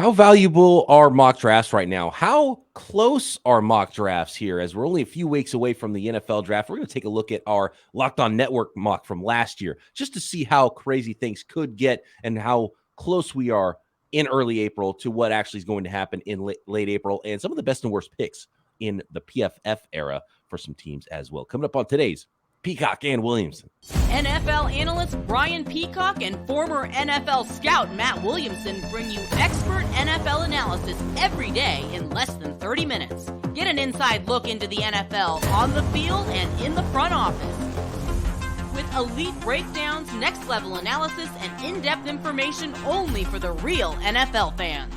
How valuable are mock drafts right now? How close are mock drafts here? As we're only a few weeks away from the NFL draft, we're going to take a look at our Locked On Network mock from last year, just to see how crazy things could get and how close we are in early April to what actually is going to happen in late April, and some of the best and worst picks in the PFF era for some teams as well. Coming up on today's Peacock and Williamson. NFL analyst Brian Peacock and former NFL scout Matt Williamson bring you expert NFL analysis every day in less than 30 minutes. Get an inside look into the NFL on the field and in the front office. With elite breakdowns, next-level analysis, and in-depth information only for the real NFL fans.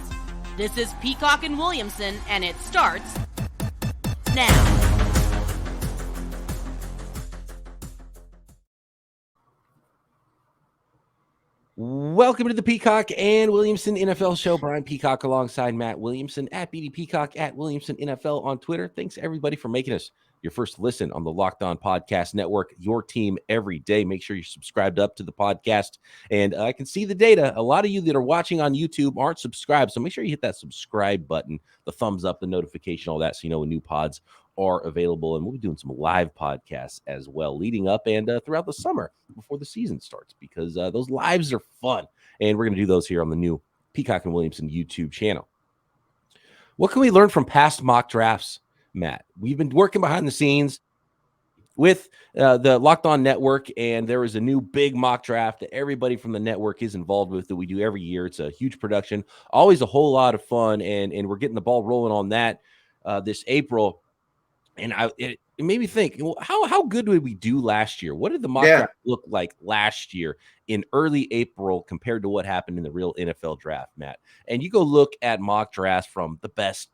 This is Peacock and Williamson, and it starts now. Welcome to the Peacock and Williamson NFL Show. Brian Peacock alongside Matt Williamson at BD Peacock at Williamson NFL on Twitter. Thanks everybody for making us your first listen on the Locked On Podcast Network, your team every day. Make sure you're subscribed up to the podcast. And I can see the data. A lot of you that are watching on YouTube aren't subscribed. So make sure you hit that subscribe button, the thumbs up, the notification, all that, so you know when new pods are available. And we'll be doing some live podcasts as well leading up and throughout the summer before the season starts, because those lives are fun. And we're going to do those here on the new Peacock and Williamson YouTube channel. What can we learn from past mock drafts, Matt? We've been working behind the scenes with the Locked On Network, and there is a new big mock draft that everybody from the network is involved with that we do every year. It's a huge production, always a whole lot of fun, and we're getting the ball rolling on that this April. And it made me think, well, how good did we do last year? What did the mock draft look like last year in early April compared to what happened in the real NFL draft, Matt? And you go look at mock drafts from the best,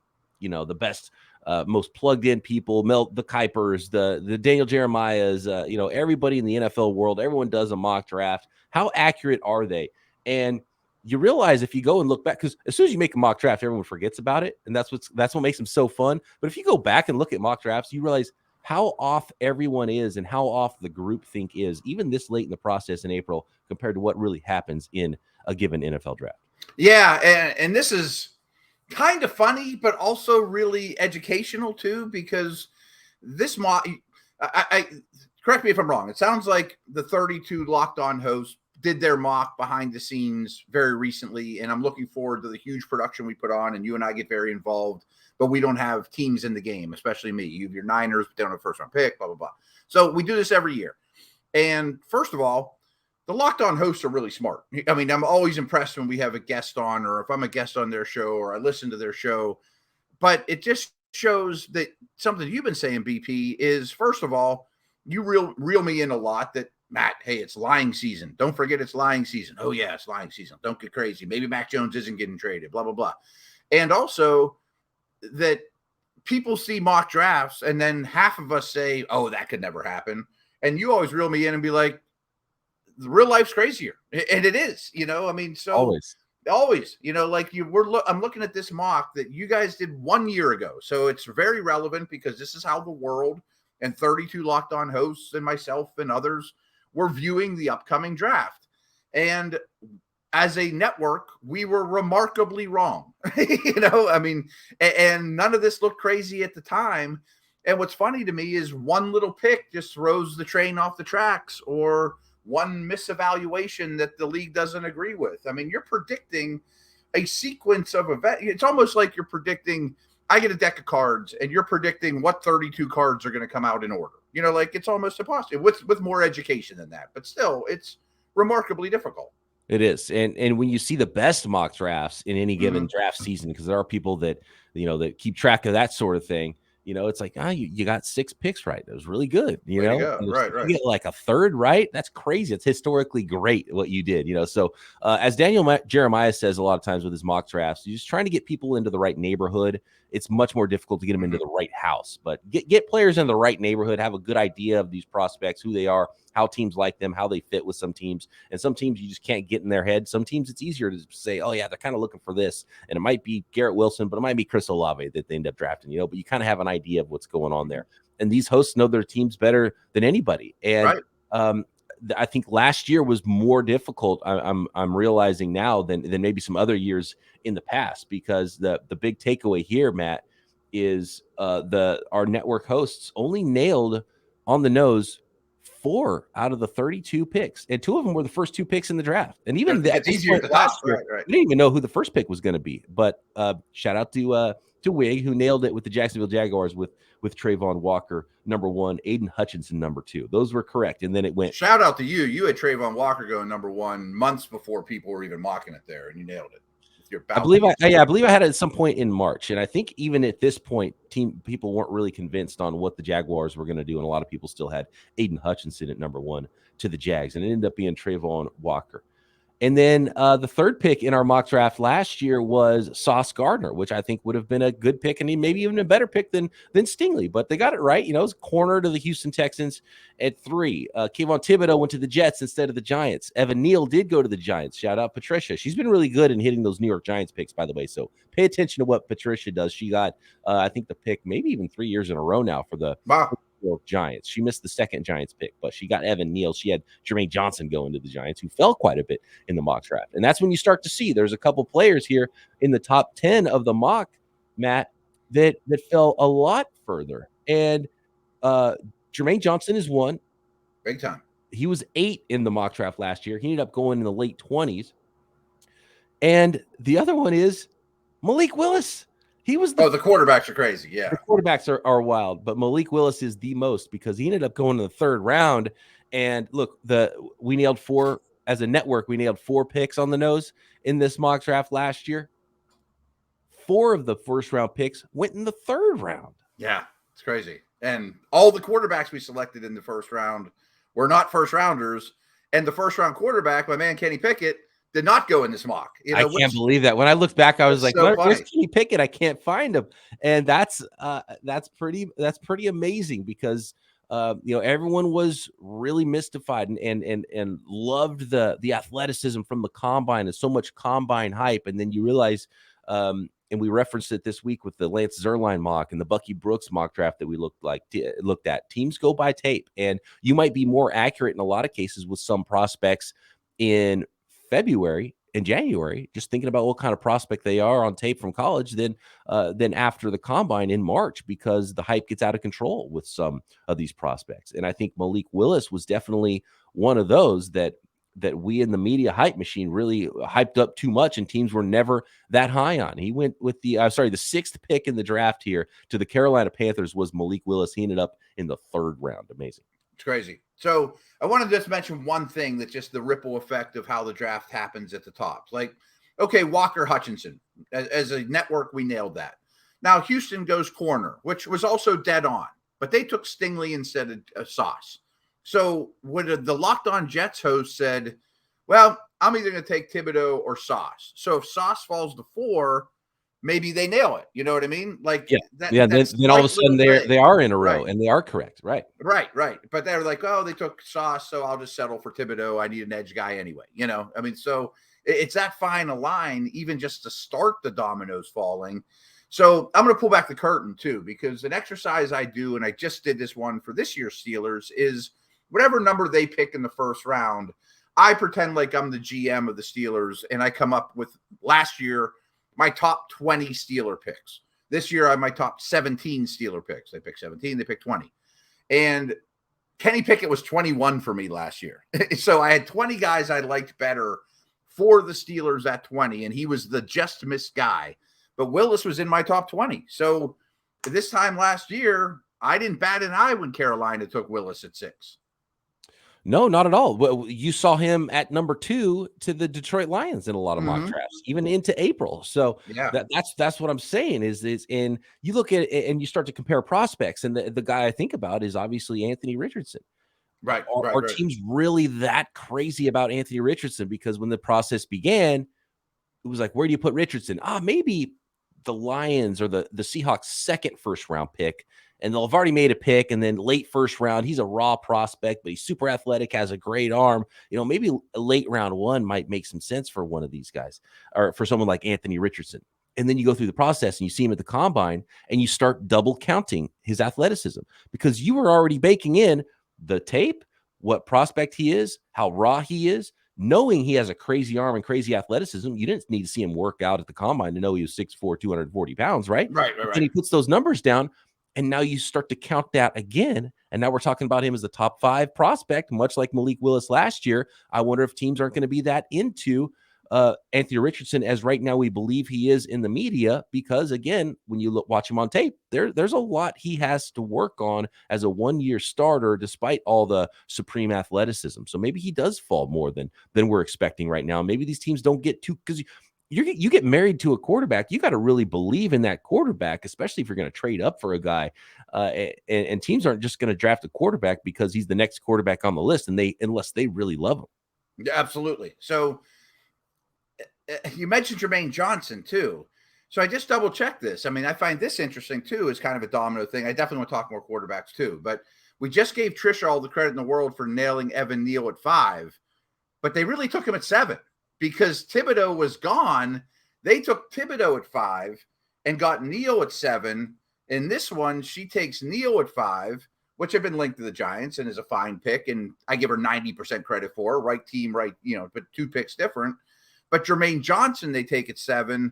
most plugged in people, the Kuipers, the Daniel Jeremiahs, everybody in the NFL world, everyone does a mock draft. How accurate are they? And you realize if you go and look back, because as soon as you make a mock draft, everyone forgets about it. And that's what makes them so fun. But if you go back and look at mock drafts, you realize how off everyone is and how off the group think is, even this late in the process in April, compared to what really happens in a given NFL draft. Yeah, and this is kind of funny, but also really educational too, because this mock, I correct me if I'm wrong, it sounds like the 32 Locked On hosts did their mock behind the scenes very recently, and I'm looking forward to the huge production we put on, and you and I get very involved, but we don't have teams in the game, especially me. You have your Niners, but they don't have a first-round pick, blah, blah, blah. So we do this every year. And first of all, the Locked On hosts are really smart. I mean, I'm always impressed when we have a guest on, or if I'm a guest on their show, or I listen to their show. But it just shows that something you've been saying, BP, is, first of all, you reel me in a lot that, Matt, hey, it's lying season. Don't forget it's lying season. Oh, yeah, it's lying season. Don't get crazy. Maybe Mac Jones isn't getting traded, blah, blah, blah. And also that people see mock drafts and then half of us say, oh, that could never happen. And you always reel me in and be like, the real life's crazier. And it is, I mean, so always, like I'm looking at this mock that you guys did 1 year ago. So it's very relevant because this is how the world and 32 Locked On hosts and myself and others were viewing the upcoming draft. And as a network, we were remarkably wrong, and none of this looked crazy at the time. And what's funny to me is one little pick just throws the train off the tracks, or one misevaluation that the league doesn't agree with. I mean, you're predicting a sequence of events. It's almost like you're predicting, I get a deck of cards and you're predicting what 32 cards are going to come out in order. Like it's almost impossible with more education than that, but still it's remarkably difficult. It is. And when you see the best mock drafts in any given draft season, because there are people that, that keep track of that sort of thing, it's like, you got 6 picks right. That was really good. Right. You get like a third right. That's crazy. It's historically great what you did. So as Daniel Jeremiah says a lot of times with his mock drafts, you're just trying to get people into the right neighborhood. It's much more difficult to get them into the right house, but get players in the right neighborhood, have a good idea of these prospects, who they are, how teams like them, how they fit with some teams. And some teams you just can't get in their head. Some teams it's easier to say, oh yeah, they're kind of looking for this. And it might be Garrett Wilson, but it might be Chris Olave that they end up drafting, but you kind of have an idea of what's going on there. And these hosts know their teams better than anybody. And I think last year was more difficult. I'm realizing now than maybe some other years in the past, because the big takeaway here, Matt, is our network hosts only nailed on the nose 4 out of the 32 picks, and 2 of them were the first 2 picks in the draft. And even It's easier at the top. Year, Right. we didn't even know who the first pick was going to be. But shout out to Wig, who nailed it with the Jacksonville Jaguars with Trayvon Walker number 1, Aiden Hutchinson number 2. Those were correct. And then it went. Shout out to you. You had Trayvon Walker going number 1 months before people were even mocking it there, and you nailed it. I believe I had it at some point in March, and I think even at this point, people weren't really convinced on what the Jaguars were going to do, and a lot of people still had Aiden Hutchinson at number 1 to the Jags, and it ended up being Trayvon Walker. And then the third pick in our mock draft last year was Sauce Gardner, which I think would have been a good pick, and maybe even a better pick than Stingley. But they got it right. It was corner to the Houston Texans at 3. Kayvon Thibodeau went to the Jets instead of the Giants. Evan Neal did go to the Giants. Shout out Patricia. She's been really good in hitting those New York Giants picks, by the way. So pay attention to what Patricia does. She got, I think, the pick maybe even 3 years in a row now for the Giants. She missed the second Giants pick, but she got Evan Neal. She had Jermaine Johnson going to the Giants, who fell quite a bit in the mock draft. And that's when you start to see there's a couple players here in the top 10 of the mock, Matt, that fell a lot further. And Jermaine Johnson is one. Big time. He was 8 in the mock draft last year. He ended up going in the late 20s. And the other one is Malik Willis. He was the quarterbacks are crazy. Yeah, the quarterbacks are wild, but Malik Willis is the most, because he ended up going in the 3rd round. And look, we nailed 4 as a network. We nailed 4 picks on the nose in this mock draft last year. 4 of the first round picks went in the 3rd round. Yeah, it's crazy. And all the quarterbacks we selected in the first round were not first rounders. And the first round quarterback, my man Kenny Pickett, did not go in this mock. I can't believe that. When I looked back, I was like, "Where's Kenny Pickett? I can't find him." And that's pretty amazing, because everyone was really mystified and loved the athleticism from the combine, and so much combine hype. And then you realize, and we referenced it this week with the Lance Zierlein mock and the Bucky Brooks mock draft that we looked at. Teams go by tape, and you might be more accurate in a lot of cases with some prospects in February and January, just thinking about what kind of prospect they are on tape from college, than after the combine in March, because the hype gets out of control with some of these prospects. And I think Malik Willis was definitely one of those that we in the media hype machine really hyped up too much, and teams were never that high on. He went with the 6th pick in the draft here to the Carolina Panthers was Malik Willis. He ended up in the 3rd round. Amazing. It's crazy. So I want to just mention one thing, that just the ripple effect of how the draft happens at the top. Like, okay, Walker Hutchinson, as a network, we nailed that. Now Houston goes corner, which was also dead on, but they took Stingley instead of Sauce. So when the Locked On Jets host said, well, I'm either going to take Thibodeau or Sauce. So if Sauce falls to 4, maybe they nail it. You know what I mean? Like, then all of a sudden they are in a row, right, and they are correct. Right. But they're like, oh, they took Sauce, so I'll just settle for Thibodeau. I need an edge guy anyway. I mean, so it's that fine a line, even just to start the dominoes falling. So I'm going to pull back the curtain too, because an exercise I do, and I just did this one for this year's Steelers, is whatever number they pick in the first round, I pretend like I'm the GM of the Steelers, and I come up with last year my top 20 Steeler picks. This year, I have my top 17 Steeler picks. They picked 17, they picked 20. And Kenny Pickett was 21 for me last year. So I had 20 guys I liked better for the Steelers at 20, and he was the just missed guy. But Willis was in my top 20. So this time last year, I didn't bat an eye when Carolina took Willis at 6. No, not at all. Well, you saw him at number 2 to the Detroit Lions in a lot of mock drafts, even into April. So that's what I'm saying is and you look at it and you start to compare prospects, and the guy I think about is obviously Anthony Richardson. Right. Our team's really that crazy about Anthony Richardson, because when the process began, it was like, where do you put Richardson? Maybe the Lions or the Seahawks' second first round pick. And they'll have already made a pick, and then late first round, he's a raw prospect, but he's super athletic, has a great arm. Maybe a late round 1 might make some sense for one of these guys, or for someone like Anthony Richardson. And then you go through the process and you see him at the combine, and you start double counting his athleticism, because you were already baking in the tape what prospect he is, how raw he is, knowing he has a crazy arm and crazy athleticism. You didn't need to see him work out at the combine to know he was 6'4", 240 pounds, right? Right. And he puts those numbers down, and now you start to count that again. And now we're talking about him as the top 5 prospect, much like Malik Willis last year. I wonder if teams aren't going to be that into Anthony Richardson as right now we believe he is in the media, because again, when you watch him on tape, there's a lot he has to work on as a one-year starter, despite all the supreme athleticism. So maybe he does fall more than we're expecting right now. Maybe these teams don't get too, because you get married to a quarterback, you got to really believe in that quarterback, especially if you're going to trade up for a guy. And teams aren't just going to draft a quarterback because he's the next quarterback on the list, unless they really love him. Yeah, absolutely. So you mentioned Jermaine Johnson too. So I just double checked this. I mean, I find this interesting too, as kind of a domino thing. I definitely want to talk more quarterbacks too, but we just gave Trisha all the credit in the world for nailing Evan Neal at 5, but they really took him at 7 because Thibodeau was gone. They took Thibodeau at 5 and got Neal at 7. In this one, she takes Neal at 5, which have been linked to the Giants and is a fine pick. And I give her 90% credit for right team, right, but 2 picks different. But Jermaine Johnson, they take at 7.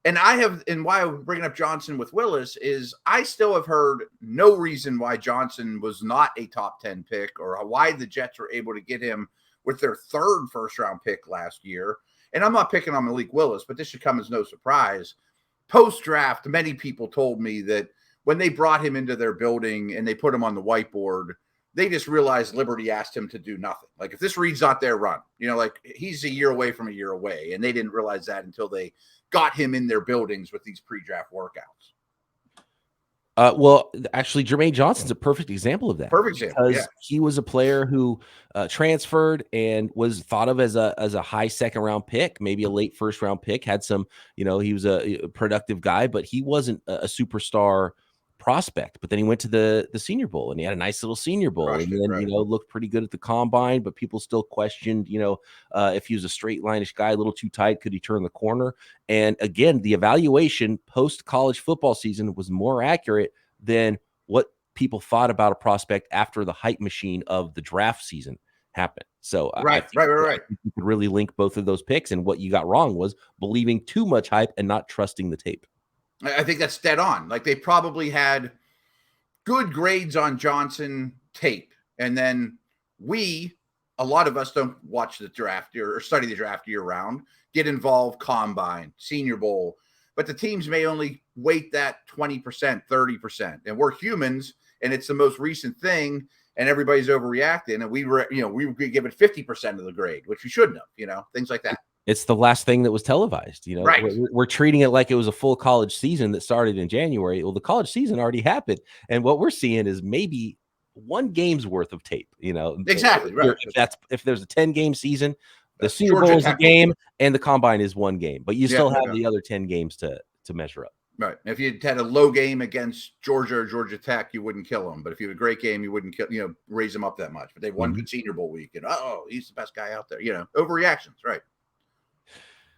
And why I'm bringing up Johnson with Willis is I still have heard no reason why Johnson was not a top 10 pick, or why the Jets were able to get him with their 3rd first-round pick last year. And I'm not picking on Malik Willis, but this should come as no surprise. Post-draft, many people told me that when they brought him into their building and they put him on the whiteboard, they just realized Liberty asked him to do nothing. Like, if this read's not there, run. Like, he's a year away from a year away. And they didn't realize that until they got him in their buildings with these pre-draft workouts. Well, actually, Jermaine Johnson's a perfect example of that. Perfect example, because he was a player who transferred and was thought of as a high second-round pick, maybe a late first-round pick. Had some, he was a productive guy, but he wasn't a superstar prospect. But then he went to the Senior Bowl, and he had a nice little Senior Bowl, and then looked pretty good at the combine, but people still questioned if he was a straight line-ish guy, a little too tight, could he turn the corner? And again, the evaluation post college football season was more accurate than what people thought about a prospect after the hype machine of the draft season happened. So right. You could really link both of those picks, and what you got wrong was believing too much hype and not trusting the tape. I think that's dead on. Like, they probably had good grades on Johnson tape. And then a lot of us don't watch the draft or study the draft year round, get involved, combine, Senior Bowl. But the teams may only weight that 20%, 30%. And we're humans, and it's the most recent thing, and everybody's overreacting. And we give it 50% of the grade, which we shouldn't have, things like that. It's the last thing that was televised. Right. We're treating it like it was a full college season that started in January. Well, the college season already happened. And what we're seeing is maybe one game's worth of tape, Exactly. Right. If there's a 10-game season, the Senior Bowl is a game and the combine is one game, but you still have the other 10 games to measure up. Right. If you had a low game against Georgia or Georgia Tech, you wouldn't kill them. But if you had a great game, you wouldn't raise them up that much. But they won good Senior Bowl week, and he's the best guy out there. Overreactions. Right.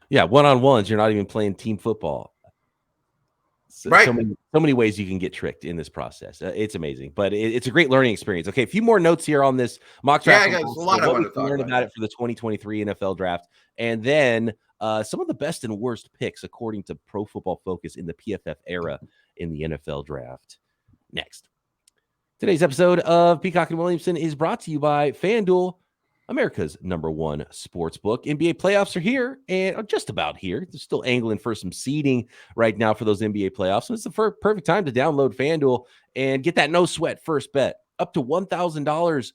Yeah, one-on-ones, you're not even playing team football. So many ways you can get tricked in this process. It's amazing, but it's a great learning experience. Okay, a few more notes here on this mock draft. Yeah, I got a lot I want to talk learn about it for the 2023 NFL draft, and then some of the best and worst picks according to Pro Football Focus in the PFF era in the NFL draft. Next, today's episode of Peacock and Williamson is brought to you by FanDuel, America's #1 sports book. NBA playoffs are here and just about here. They're still angling for some seeding right now for those NBA playoffs. And it's the perfect time to download FanDuel and get that no sweat first bet. Up to $1,000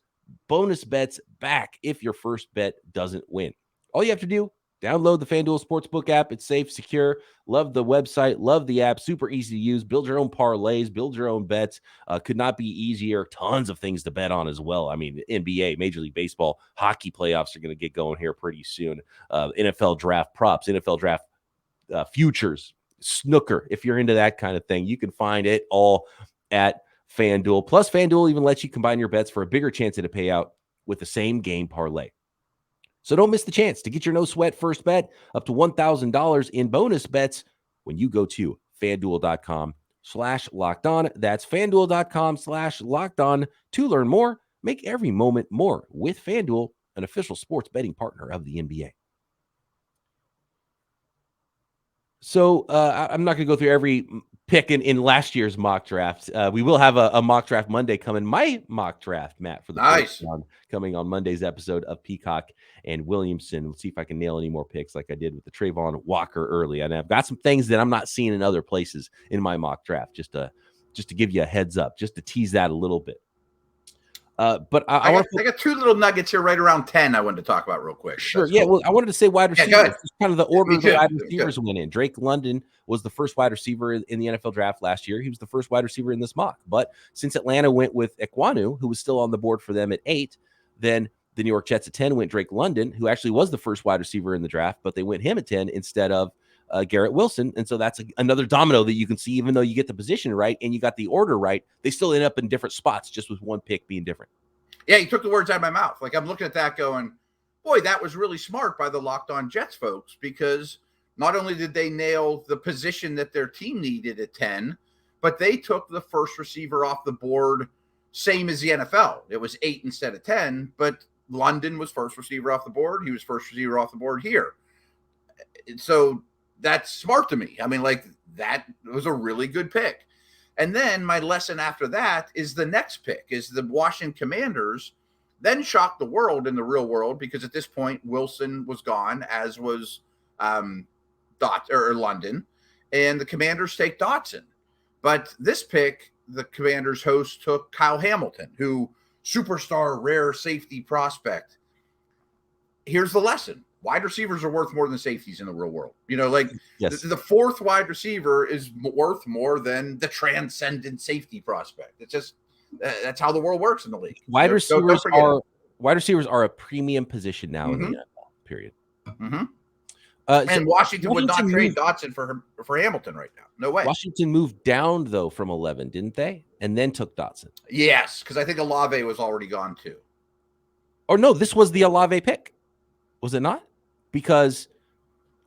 bonus bets back if your first bet doesn't win. All you have to do, download the FanDuel Sportsbook app. It's safe, secure. Love the website. Love the app. Super easy to use. Build your own parlays. Build your own bets. Could not be easier. Tons of things to bet on as well. I mean, NBA, Major League Baseball, hockey playoffs are going to get going here pretty soon. NFL draft props, NFL draft futures, snooker. If you're into that kind of thing, you can find it all at FanDuel. Plus, FanDuel even lets you combine your bets for a bigger chance at a payout with the same game parlay. So don't miss the chance to get your no sweat first bet up to $1,000 in bonus bets when you go to FanDuel.com/lockedon. That's FanDuel.com/lockedon to learn more. Make every moment more with FanDuel, an official sports betting partner of the NBA. So I'm not going to go through every pick in last year's mock draft. We will have a mock draft Monday coming. My mock draft, Matt, for the Nice. first round, coming on Monday's episode of Peacock and Williamson. Let's see if I can nail any more picks like I did with the Trayvon Walker early. And I've got some things that I'm not seeing in other places in my mock draft, just to give you a heads up, just to tease that a little bit. But I got two little nuggets here right around 10 I wanted to talk about real quick. Sure. Yeah. Cool. Well, I wanted to say wide receivers. Yeah, It's kind of the order the wide receivers went in. Drake London was the first wide receiver in the NFL draft last year. He was the first wide receiver in this mock. But since Atlanta went with Ekwonu, who was still on the board for them at 8, then the New York Jets at 10 went Drake London, who actually was the first wide receiver in the draft, but they went him at 10 instead of Garrett Wilson. And so that's another domino that you can see. Even though you get the position right and you got the order right, they still end up in different spots just with one pick being different. Yeah, you took the words out of my mouth. Like, I'm looking at that going, boy, that was really smart by the Locked On Jets folks, because not only did they nail the position that their team needed at 10, but they took the first receiver off the board, same as the NFL. It was 8 instead of 10, but London was first receiver off the board. He was first receiver off the board here. So that's smart to me. I mean, like, that was a really good pick. And then my lesson after that is the next pick is the Washington Commanders then shocked the world in the real world, because at this point Wilson was gone, as was London, and the Commanders take Dotson. But this pick, the Commanders host took Kyle Hamilton, who superstar rare safety prospect. Here's the lesson. Wide receivers are worth more than safeties in the real world. You know, like yes. the fourth wide receiver is worth more than the transcendent safety prospect. It's just that's how the world works in the league. Wide receivers are a premium position now in the NFL. Period. Mm-hmm. And Washington would not trade Dotson for Hamilton right now. No way. Washington moved down though from 11, didn't they? And then took Dotson. Yes, because I think Olave was already gone too. Or no, this was the Olave pick. Was it not? Because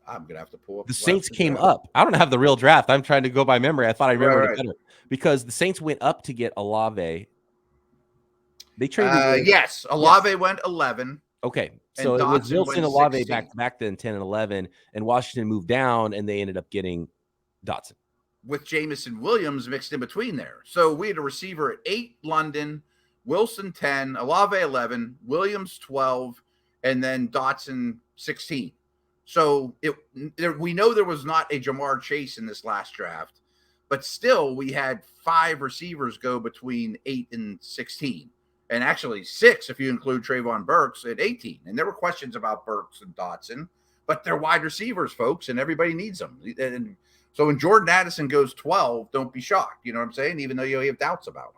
I'm gonna have to pull up the Saints came up. I don't have the real draft. I'm trying to go by memory. I thought I remembered it better, because the Saints went up to get Olave. They traded. Yes, Olave went 11. Okay, so it was Wilson, Olave back then 10 and 11, and Washington moved down, and they ended up getting Dotson with Jameson Williams mixed in between there. So we had a receiver at 8, London, Wilson 10, Olave 11, Williams 12. And then Dotson 16. So we know there was not a Jamar Chase in this last draft, but still we had 5 receivers go between 8 and 16. And actually 6 if you include Trayvon Burks at 18. And there were questions about Burks and Dotson, but they're wide receivers, folks, and everybody needs them. And so when Jordan Addison goes 12, don't be shocked. You know what I'm saying? Even though you have doubts about him.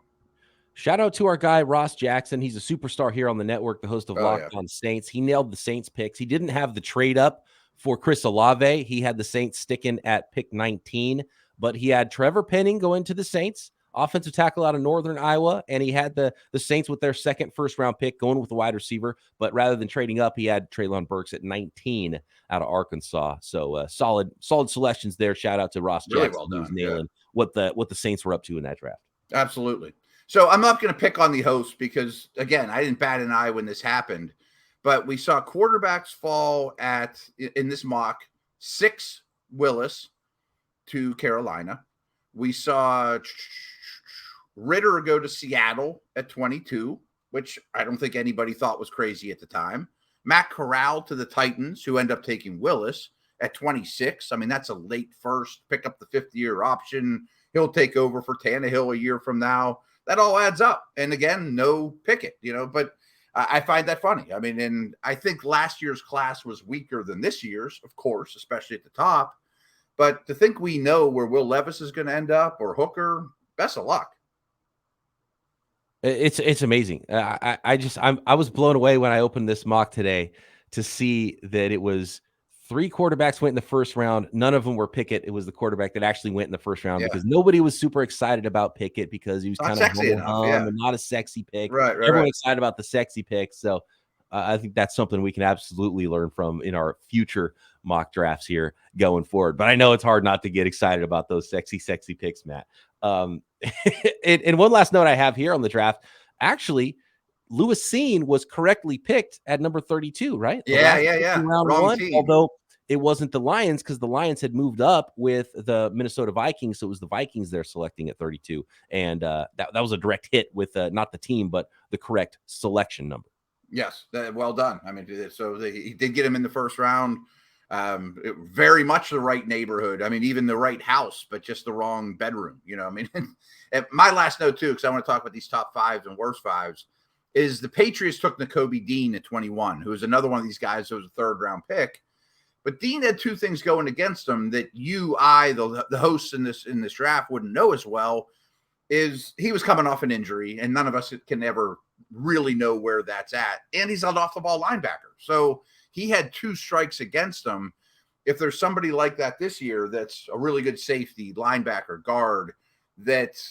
Shout out to our guy, Ross Jackson. He's a superstar here on the network, the host of Locked On Saints. He nailed the Saints picks. He didn't have the trade up for Chris Olave. He had the Saints sticking at pick 19, but he had Trevor Penning going to the Saints, offensive tackle out of Northern Iowa, and he had the Saints with their second first-round pick going with the wide receiver, but rather than trading up, he had Treylon Burks at 19 out of Arkansas. So solid selections there. Shout out to Ross Jackson, well done, who's nailing what the Saints were up to in that draft. Absolutely. So I'm not going to pick on the host because, again, I didn't bat an eye when this happened. But we saw quarterbacks fall in this mock, 6 Willis to Carolina. We saw Ritter go to Seattle at 22, which I don't think anybody thought was crazy at the time. Matt Corral to the Titans, who end up taking Willis at 26. I mean, that's a late first, pick up the 5th-year option. He'll take over for Tannehill a year from now. That all adds up. And again, no Pickett, but I find that funny. I mean, and I think last year's class was weaker than this year's, of course, especially at the top. But to think we know where Will Levis is going to end up or Hooker, best of luck. It's amazing. I was blown away when I opened this mock today to see that it was 3 quarterbacks went in the first round. None of them were Pickett. It was the quarterback that actually went in the first round because nobody was super excited about Pickett because he was kind of and not a sexy pick. Right. Everyone excited about the sexy pick. So I think that's something we can absolutely learn from in our future mock drafts here going forward. But I know it's hard not to get excited about those sexy picks, Matt. And one last note I have here on the draft, actually, Lewis Cine was correctly picked at number 32, right? Yeah. Round Wrong one, team. although it wasn't the Lions because the Lions had moved up with the Minnesota Vikings. So it was the Vikings they're selecting at 32. And that was a direct hit with not the team, but the correct selection number. Yes, well done. I mean, so he did get him in the first round. Very much the right neighborhood. I mean, even the right house, but just the wrong bedroom. I mean, my last note too, because I want to talk about these top fives and worst fives, is the Patriots took Nakobe Dean at 21, who was another one of these guys who was a 3rd round pick. But Dean had 2 things going against him that the hosts in this draft wouldn't know as well. Is he was coming off an injury, and none of us can ever really know where that's at. And he's an off the ball linebacker, so he had 2 strikes against him. If there's somebody like that this year, that's a really good safety, linebacker, guard that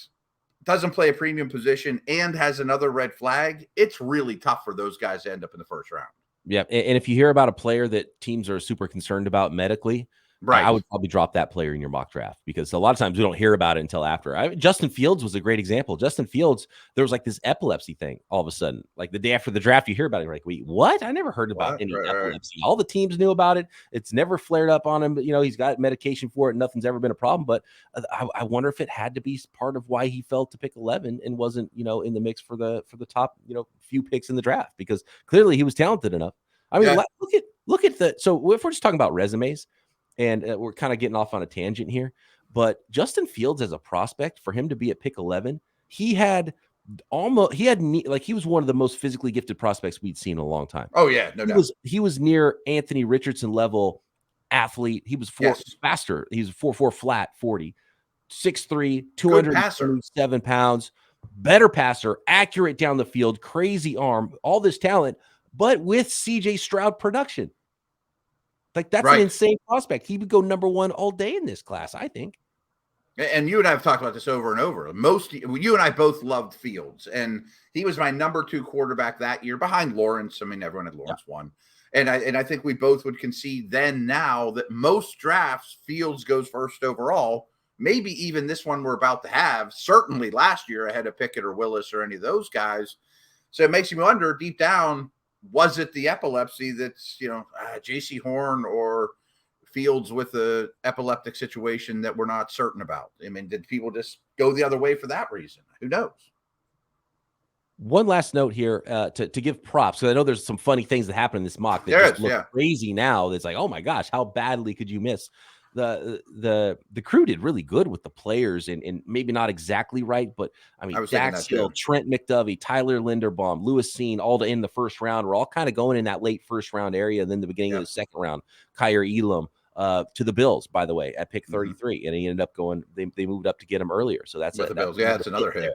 doesn't play a premium position and has another red flag, it's really tough for those guys to end up in the first round. Yeah, and if you hear about a player that teams are super concerned about medically, right, I would probably drop that player in your mock draft because a lot of times we don't hear about it until after. Justin Fields was a great example. Justin Fields, there was like this epilepsy thing all of a sudden. Like the day after the draft, you hear about it. You're like, wait, what? I never heard about any epilepsy. All the teams knew about it. It's never flared up on him. But, he's got medication for it. Nothing's ever been a problem. But I wonder if it had to be part of why he fell to pick 11 and wasn't, in the mix for the top, few picks in the draft, because clearly he was talented enough. I mean, look at so if we're just talking about resumes, and we're kind of getting off on a tangent here, but Justin Fields as a prospect, for him to be at pick 11, he was one of the most physically gifted prospects we'd seen in a long time. Oh yeah, no doubt. He was near Anthony Richardson level athlete. He was faster. He was 4.4 flat 40, 6'3", 277 pounds, better passer, accurate down the field, crazy arm, all this talent, but with CJ Stroud production. Like, that's an insane prospect. He would go number 1 all day in this class, I think. And you and I have talked about this over and over. You and I both loved Fields, and he was my number 2 quarterback that year behind Lawrence. I mean, everyone had Lawrence 1. And I think we both would concede then now that most drafts, Fields goes first overall. Maybe even this one we're about to have, certainly last year ahead of Pickett or Willis or any of those guys. So it makes you wonder deep down, was it the epilepsy that's, J.C. Horn or Fields with the epileptic situation that we're not certain about? I mean, did people just go the other way for that reason? Who knows? One last note here to give props, because I know there's some funny things that happen in this mock that just look crazy now. That's like, oh my gosh, how badly could you miss? The crew did really good with the players, and maybe not exactly right, but I mean, Dax Hill, Trent McDovey, Tyler Linderbaum, Lewis Cine, all in the first round. We're all kind of going in that late first round area. And then the beginning of the second round, Kyer Elam to the Bills, by the way, at pick 33, and he ended up going. They moved up to get him earlier, so that's the Bills. Yeah, that's another hit.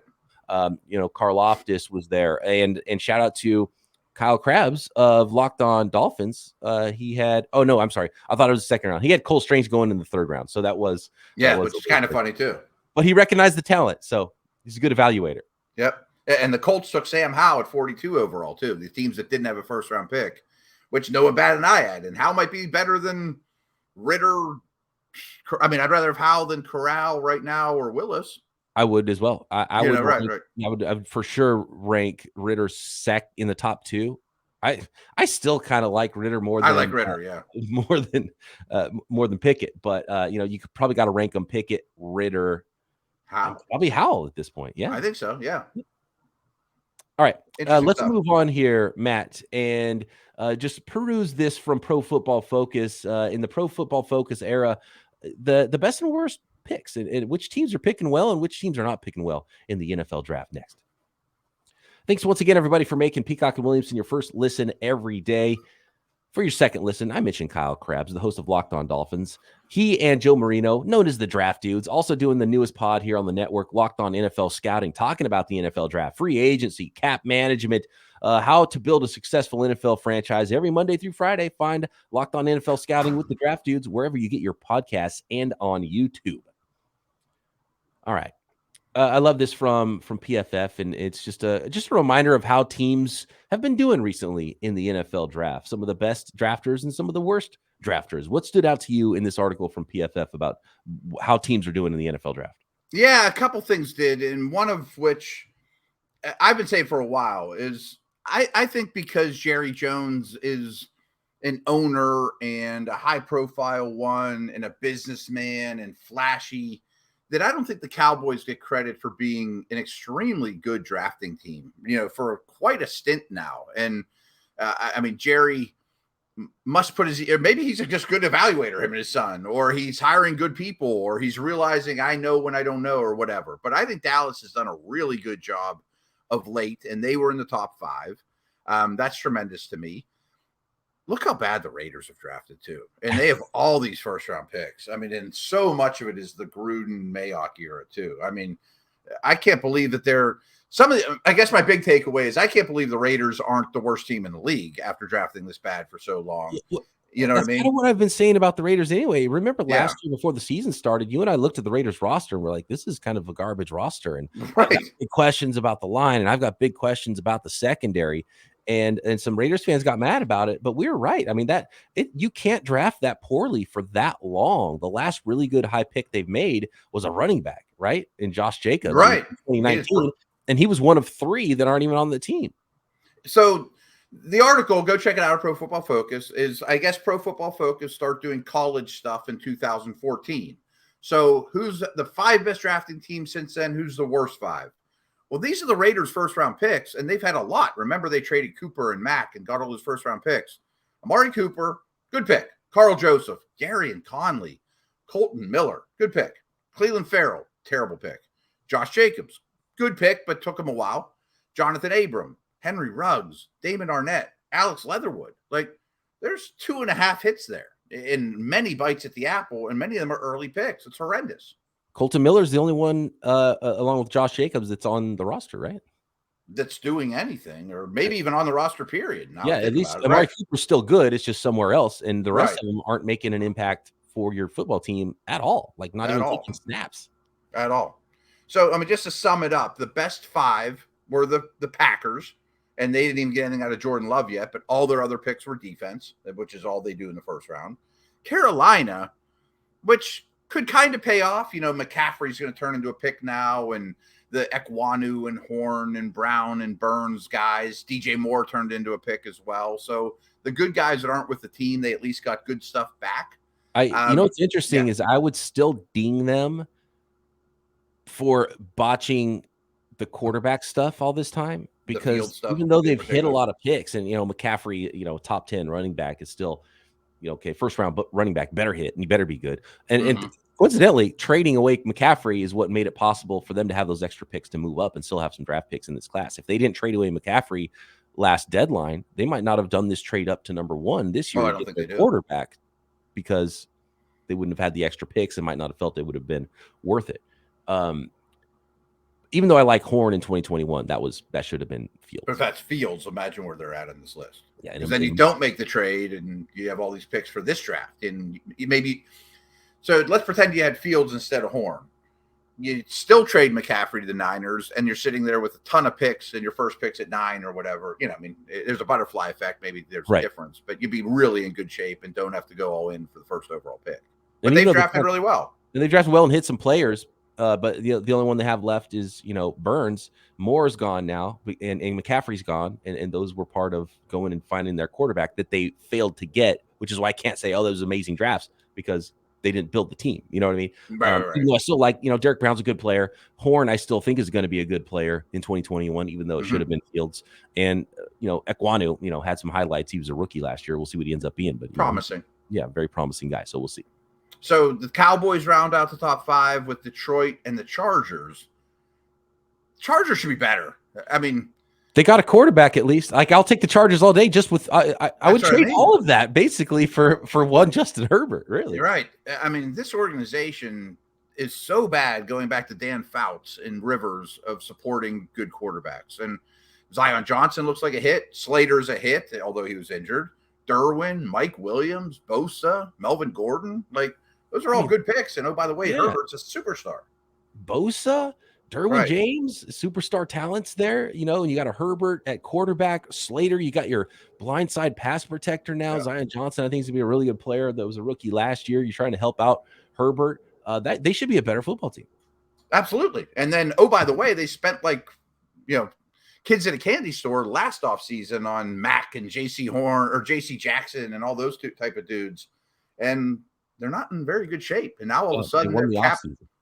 Karlaftis was there, and shout out to Kyle Krabs of Locked On Dolphins. He had, I'm sorry. I thought it was the second round. He had Cole Strange going in the third round. So that was, which is kind of funny too. But he recognized the talent. So he's a good evaluator. Yep. And the Colts took Sam Howell at 42 overall too. The teams that didn't have a first round pick, which Noah batted an eye at. And Howell might be better than Ritter. I mean, I'd rather have Howell than Corral right now or Willis. I would as well. I would for sure rank Ritter in the top 2. I still kind of like Ritter more than Ritter, more than Pickett, but you could probably got to rank them Pickett, Ritter, probably Howell at this point. Yeah, I think so. Yeah. All right, let's move on here, Matt, and just peruse this from Pro Football Focus. In the Pro Football Focus era, the best and worst picks, and which teams are picking well and which teams are not picking well in the NFL draft next. Thanks once again, everybody, for making Peacock and Williamson your first listen every day. For your second listen, I mentioned Kyle Krabs, the host of Locked On Dolphins. He and Joe Marino, known as the Draft Dudes, also doing the newest pod here on the network, Locked On NFL Scouting, talking about the NFL draft, free agency, cap management, how to build a successful NFL franchise. Every Monday through Friday, find Locked On NFL Scouting with the Draft Dudes wherever you get your podcasts and on YouTube. All right. I love this from PFF, and it's just a reminder of how teams have been doing recently in the NFL draft. Some of the best drafters and some of the worst drafters. What stood out to you in this article from PFF about how teams are doing in the NFL draft? Yeah, a couple things did, and one of which I've been saying for a while is I think because Jerry Jones is an owner and a high profile one and a businessman and flashy, that I don't think the Cowboys get credit for being an extremely good drafting team, for quite a stint now. And I mean, Jerry must put maybe he's a just good evaluator, him and his son, or he's hiring good people, or he's realizing I know when I don't know, or whatever. But I think Dallas has done a really good job of late, and they were in the top 5. That's tremendous to me. Look how bad the Raiders have drafted too. And they have all these first round picks. I mean, and so much of it is the Gruden Mayock era too. I mean, I can't believe that I guess my big takeaway is I can't believe the Raiders aren't the worst team in the league after drafting this bad for so long. You know what I mean? Kind of what I've been saying about the Raiders anyway. Remember last year before the season started, you and I looked at the Raiders roster and we're like, this is kind of a garbage roster. And I've got big questions about the line, and I've got big questions about the secondary. And some Raiders fans got mad about it, but we were right. I mean, you can't draft that poorly for that long. The last really good high pick they've made was a running back, right? In Josh Jacobs, right? In 2019, and he was one of 3 that aren't even on the team. So the article, go check it out at Pro Football Focus, is I guess Pro Football Focus start doing college stuff in 2014. So who's the 5 best drafting teams since then? Who's the worst 5? Well, these are the Raiders' first-round picks, and they've had a lot. Remember, they traded Cooper and Mack and got all those first-round picks. Amari Cooper, good pick. Carl Joseph, Gary and Conley, Colton Miller, good pick. Cleveland Farrell, terrible pick. Josh Jacobs, good pick, but took him a while. Jonathan Abram, Henry Ruggs, Damon Arnett, Alex Leatherwood. Like, there's 2.5 hits there and many bites at the apple, and many of them are early picks. It's horrendous. Colton Miller's the only one, along with Josh Jacobs, that's on the roster, right? That's doing anything, or maybe even on the roster, period. At least Amari Cooper's still good. It's just somewhere else, and the rest of them aren't making an impact for your football team at all. Like, not even taking snaps. At all. So, I mean, just to sum it up, the best 5 were the Packers, and they didn't even get anything out of Jordan Love yet, but all their other picks were defense, which is all they do in the first round. Carolina, which could kind of pay off. McCaffrey's going to turn into a pick now, and the Ekwonu and Horn and Brown and Burns guys. DJ Moore turned into a pick as well. So the good guys that aren't with the team, they at least got good stuff back. What's interesting is I would still ding them for botching the quarterback stuff all this time, because even though they've hit a lot of picks, and McCaffrey, top 10 running back is still, okay, first round running back better hit, and you better be good. And coincidentally, trading away McCaffrey is what made it possible for them to have those extra picks to move up and still have some draft picks in this class. If they didn't trade away McCaffrey last deadline, they might not have done this trade up to number 1 this year to get the quarterback, because they wouldn't have had the extra picks and might not have felt it would have been worth it. Even though I like Horn in 2021, that should have been Fields. But if that's Fields, imagine where they're at on this list. Yeah, because then you don't make the trade, and you have all these picks for this draft, and maybe. So let's pretend you had Fields instead of Horn. You still trade McCaffrey to the Niners, and you're sitting there with a ton of picks, and your first pick's at 9 or whatever. There's a butterfly effect. Maybe there's a difference, but you'd be really in good shape and don't have to go all in for the first overall pick. But they drafted really well. And they drafted well and hit some players. But the only one they have left is, Burns. Moore's gone now, and McCaffrey's gone, and those were part of going and finding their quarterback that they failed to get, which is why I can't say, those amazing drafts, because they didn't build the team. You know what I mean? Right. Even though I still like, Derek Brown's a good player. Horn, I still think is going to be a good player in 2021, even though it should have been Fields. And, Ekwonu, had some highlights. He was a rookie last year. We'll see what he ends up being. But promising. Very promising guy. So we'll see. So the Cowboys round out the top 5 with Detroit and the Chargers. Chargers should be better. I mean, they got a quarterback at least. Like, I'll take the Chargers all day. Just with I would trade all of that basically for one Justin Herbert. Really, you're right. I mean, this organization is so bad going back to Dan Fouts and Rivers of supporting good quarterbacks. And Zion Johnson looks like a hit. Slater's a hit, although he was injured. Derwin, Mike Williams, Bosa, Melvin Gordon, those are all good picks. And, oh, by the way, Herbert's a superstar. Bosa, Derwin James, superstar talents there, and you got a Herbert at quarterback. Slater, you got your blindside pass protector now. Zion Johnson, I think, is going to be a really good player. That was a rookie last year. You're trying to help out Herbert. They should be a better football team. Absolutely. And then, oh, by the way, they spent kids at a candy store last offseason on Mac and JC Horn or JC Jackson and all those type of dudes. And they're not in very good shape. And now all of a sudden they're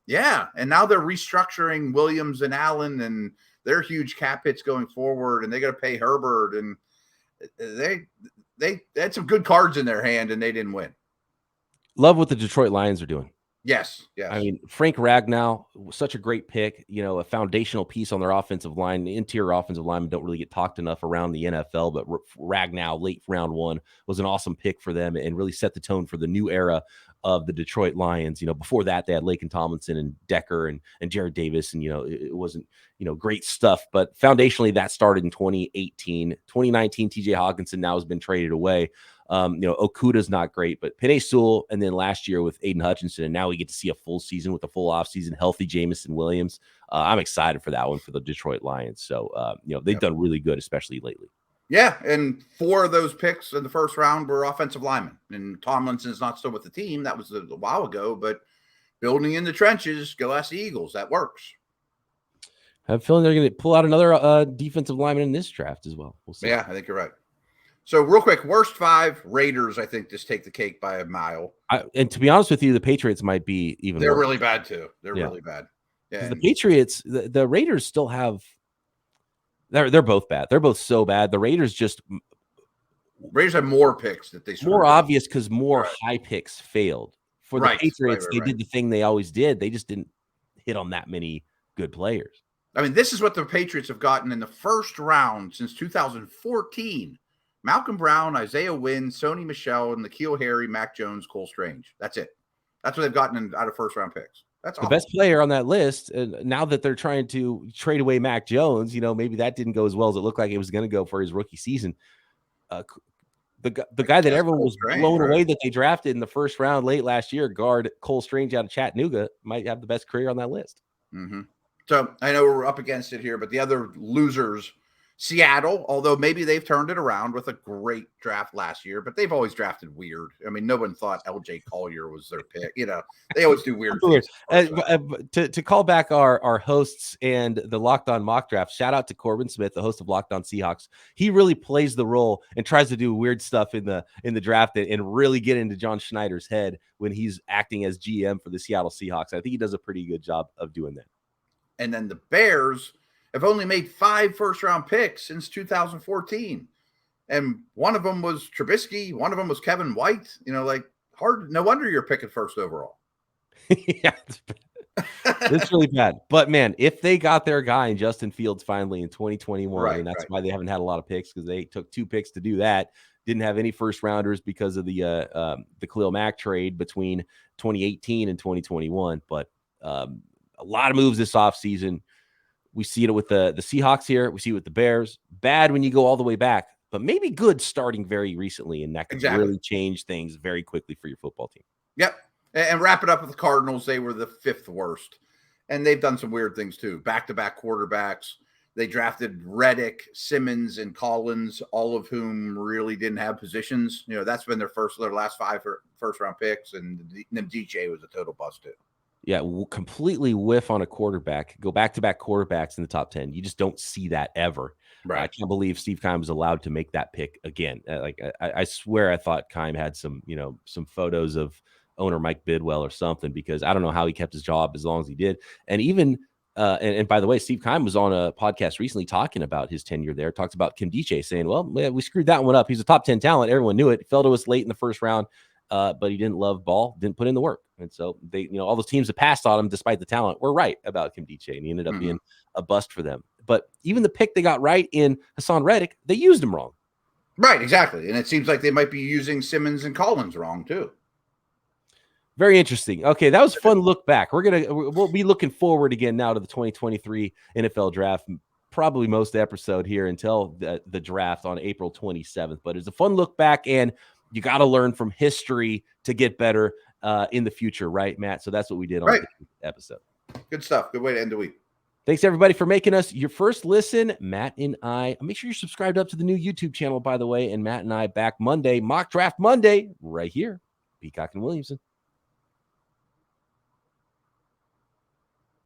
yeah. And now they're restructuring Williams and Allen and their huge cap hits going forward. And they got to pay Herbert. And they had some good cards in their hand and they didn't win. Love what the Detroit Lions are doing. Yes. Yes. I mean, Frank Ragnow, such a great pick, you know, a foundational piece on their offensive line. The interior offensive linemen don't really get talked enough around the NFL, but Ragnow, late round 1, was an awesome pick for them and really set the tone for the new era of the Detroit Lions. You know, before that, they had Laken Tomlinson and Decker and Jared Davis, and, you know, it wasn't, you know, great stuff, but foundationally that started in 2018. 2019, TJ Hawkinson now has been traded away. You know, Okuda's not great, but Penei Sewell, and then last year with Aiden Hutchinson, and now we get to see a full season with a full offseason, healthy Jamison Williams. I'm excited for that one for the Detroit Lions. So, you know, they've done really good, especially lately. Yeah, and 4 of those picks in the first round were offensive linemen. And Tomlinson's not still with the team. That was a while ago, but building in the trenches, go ask the Eagles. That works. I have a feeling they're going to pull out another defensive lineman in this draft as well. We'll see. Yeah, I think you're right. So real quick, worst 5, Raiders, I think, just take the cake by a mile. And to be honest with you, the Patriots might be even They're worse. really bad, too. They're really bad. Yeah. The Patriots, the Raiders still have – they're both bad. They're both so bad. The Raiders have more picks that they – more obvious because more high picks failed. For the Patriots, they did the thing they always did. They just didn't hit on that many good players. I mean, this is what the Patriots have gotten in the first round since 2014. Malcolm Brown, Isaiah Wynn, Sony Michel, N'Keal Harry, Mac Jones, Cole Strange. That's it. That's what they've gotten out of first-round picks. That's the best player on that list. And now that they're trying to trade away Mac Jones, you know, maybe that didn't go as well as it looked like it was going to go for his rookie season. The guy that everyone was blown away that they drafted in the first round late last year, guard Cole Strange out of Chattanooga, might have the best career on that list. Mm-hmm. So I know we're up against it here, but the other losers – Seattle, although maybe they've turned it around with a great draft last year, but they've always drafted weird. I mean, no one thought LJ Collier was their pick. You know, they always do weird things. To call back our hosts and the Locked On mock draft, shout out to Corbin Smith, the host of Locked On Seahawks. He really plays the role and tries to do weird stuff in the draft and really get into John Schneider's head when he's acting as GM for the Seattle Seahawks. I think he does a pretty good job of doing that. And then the Bears have only made 5 first-round picks since 2014. And one of them was Trubisky. One of them was Kevin White. You know, like, hard. No wonder you're picking first overall. Yeah, it's really bad. But, man, if they got their guy in Justin Fields finally in 2021, and that's why they haven't had a lot of picks, because they took 2 picks to do that, didn't have any first-rounders because of the Khalil Mack trade between 2018 and 2021. But a lot of moves this offseason. We see it with the Seahawks here. We see it with the Bears. Bad when you go all the way back, but maybe good starting very recently, and that could really change things very quickly for your football team. Yep. And wrap it up with the Cardinals. They were the 5th worst, and they've done some weird things too. Back-to-back quarterbacks. They drafted Reddick, Simmons, and Collins, all of whom really didn't have positions. You know, that's been their last 5 first-round picks, and DJ was a total bust too. Yeah, completely whiff on a quarterback. Go back-to-back quarterbacks in the top 10. You just don't see that ever. Right. I can't believe Steve Keim was allowed to make that pick again. I swear I thought Keim had some photos of owner Mike Bidwell or something, because I don't know how he kept his job as long as he did. And even and by the way, Steve Keim was on a podcast recently talking about his tenure there. Talks about Kim Diche, saying, "Well, we screwed that one up. He's a top 10 talent. Everyone knew it. He fell to us late in the first round." But he didn't love ball, didn't put in the work. And so they, all those teams that passed on him despite the talent were right about Kim Diche, and he ended up being a bust for them. But even the pick they got right in Hassan Reddick, they used him wrong. Right, exactly. And it seems like they might be using Simmons and Collins wrong too. Very interesting. Okay, that was a fun look back. We'll be looking forward again now to the 2023 NFL draft. Probably most of the episode here until the draft on April 27th. But it's a fun look back, and you got to learn from history to get better in the future, right, Matt? So that's what we did on the episode. Good stuff. Good way to end the week. Thanks, everybody, for making us your first listen. Matt and I, make sure you're subscribed up to the new YouTube channel, by the way, and Matt and I back Monday, Mock Draft Monday, right here, Peacock and Williamson.